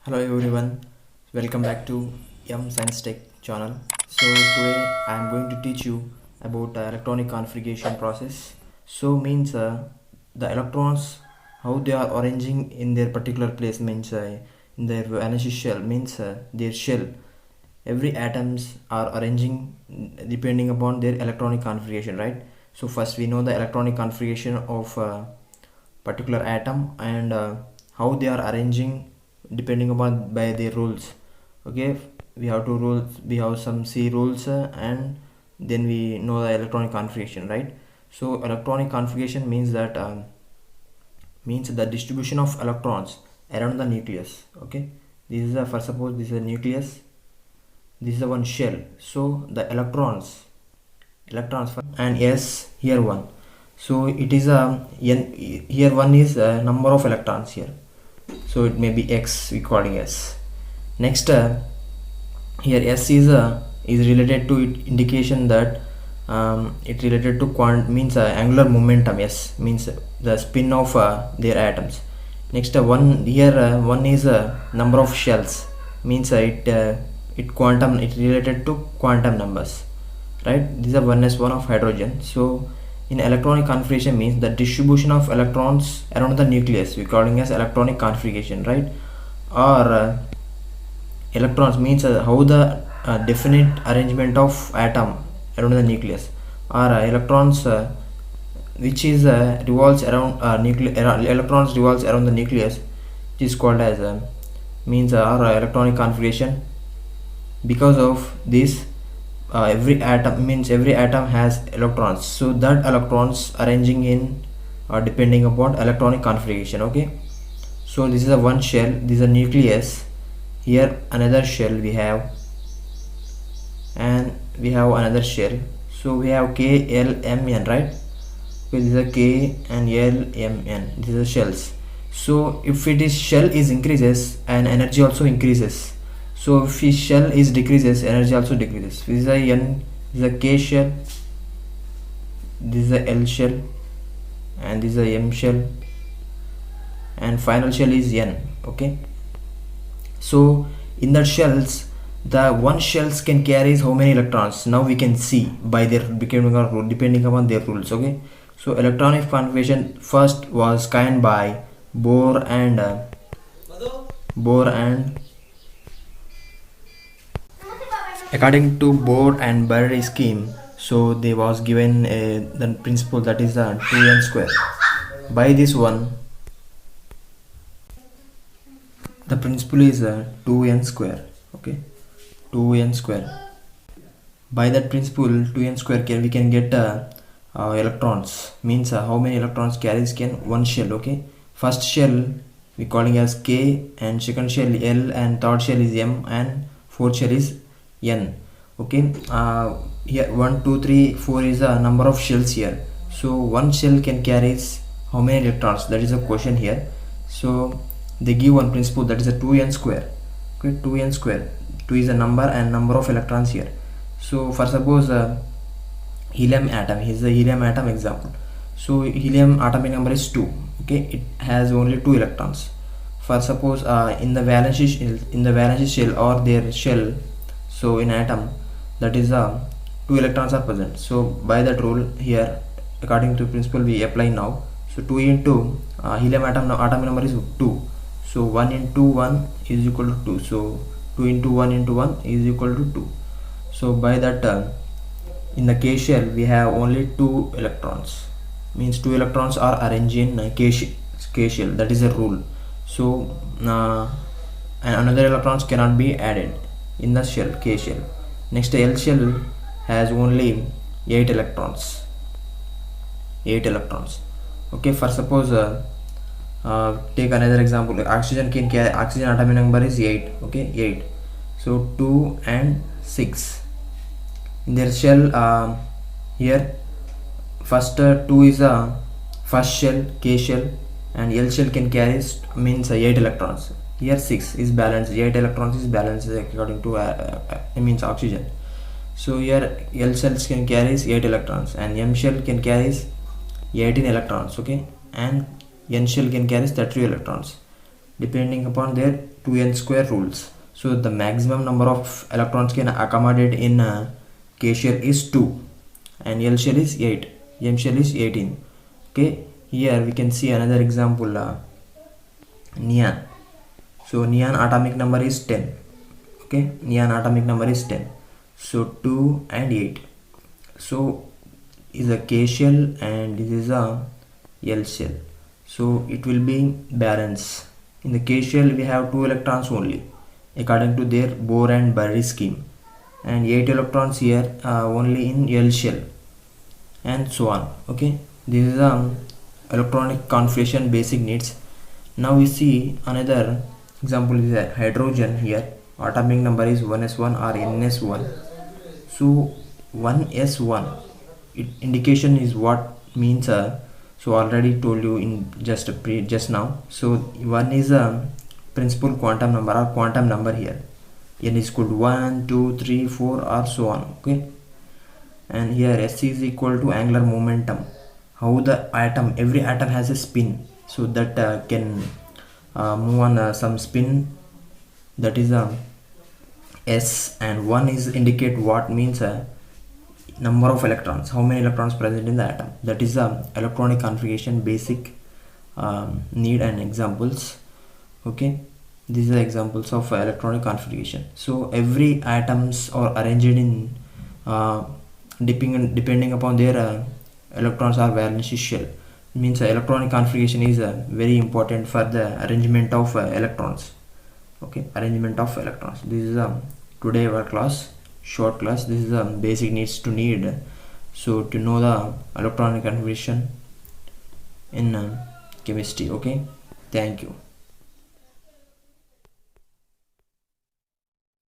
Hello everyone, welcome back to Science Tech channel. So today I am going to teach you about electronic configuration process. So means the electrons how they are arranging in their particular place means in their valence shell means their shell. Every atoms are arranging depending upon their electronic configuration, right? So first we know the electronic configuration of particular atom and how they are arranging depending upon by their rules. Okay, we have two rules, we have some C rules and then we know the electronic configuration, right? So electronic configuration means that means the distribution of electrons around the nucleus. Okay, this is a, for suppose this is a nucleus, this is a one shell, so the electrons and S here one, so it is a n, here one is a number of electrons here, so it may be X, we calling S. Next here S is related to it, indication that it related to means angular momentum. S means the spin of their atoms. Next one here one is number of shells, means it quantum, it related to quantum numbers, right? These are 1s1 of hydrogen. So in electronic configuration means the distribution of electrons around the nucleus, we calling as electronic configuration, right? Or electrons means how the definite arrangement of atom around the nucleus, or electrons which is revolves around electrons revolves around the nucleus, which is called as means or electronic configuration. Because of this every atom means every atom has electrons, so that electrons arranging in depending upon electronic configuration. Okay, so this is a one shell, this is a nucleus, here another shell we have, and we have another shell, so we have K, L, M, N, right? Okay, this is a K and L, M, N, these are shells. So if it is shell is increases and energy also increases, so if the shell is decreases, energy also decreases. This is a N, this is a K shell, this is a L shell, and this is a M shell, and final shell is N. Okay, so in the shells, the one shells can carry how many electrons? Now we can see by their depending upon their rules. Okay, so electronic configuration first was coined by Bohr and according to Bohr and Bradley scheme, so they was given the principle that is 2n square. By this one, the principle is 2n square. Okay, 2n square. By that principle 2n square we can get electrons, means how many electrons carries can one shell. Okay, first shell we calling as K, and second shell L, and third shell is M, and fourth shell is N. Okay, here 1 2 3 4 is a number of shells here, so one shell can carries how many electrons, that is a question here. So they give one principle, that is a 2n square. Okay, 2n square, 2 is a number and number of electrons here. So for suppose helium atom, is a helium atom example, so helium atomic number is 2. Okay, it has only 2 electrons. For suppose in the valence shell or their shell, so in atom, that is 2 electrons are present. So by that rule here, according to principle we apply now, so 2 into helium atom atomic number is 2, so 1 into 1 is equal to 2, so 2 into 1 into 1 is equal to 2. So by that in the K shell we have only 2 electrons, means 2 electrons are arranged in K shell, that is a rule. So and another electrons cannot be added in the shell, K shell. Next L shell has only 8 electrons. Okay, for suppose take another example, oxygen can carry, oxygen atomic number is 8. Okay, 8, so 2 and 6 in their shell. Here first 2 is a first shell, K shell, and L shell can carry means 8 electrons. Here 6 is balanced, 8 electrons is balanced according to means oxygen. So here L cells can carry 8 electrons, and M shell can carry 18 electrons. Okay, and N shell can carry 30 electrons depending upon their 2n square rules. So the maximum number of electrons can accommodate in K shell is 2 and L shell is 8, M shell is 18. Okay, here we can see another example, neon. So neon atomic number is 10. Okay, neon atomic number is 10. So 2 and 8. So is a K shell and this is a L shell. So it will be balance. In the K shell we have 2 electrons only according to their Bohr and Bury scheme, and 8 electrons here only in L shell, and so on. Okay, this is electronic configuration basic needs. Now we see another example is a hydrogen. Here atomic number is 1s1 or ns1. So 1s1 indication is what means, so already told you in just now. So 1 is a principal quantum number or quantum number here. N is equal to 1, 2, 3, 4 or so on. Okay, and here S is equal to angular momentum. How the atom, every atom has a spin, so that can move on some spin, that is S, and 1 is indicate what means number of electrons, how many electrons present in the atom. That is electronic configuration basic need and examples. Okay, these are examples of electronic configuration. So every atoms are arranged in depending upon their electrons or valence shell. Means electronic configuration is very important for the arrangement of electrons. Okay, arrangement of electrons. This is today our class, short class. This is basic needs to need, so to know the electronic configuration in chemistry. Okay, thank you.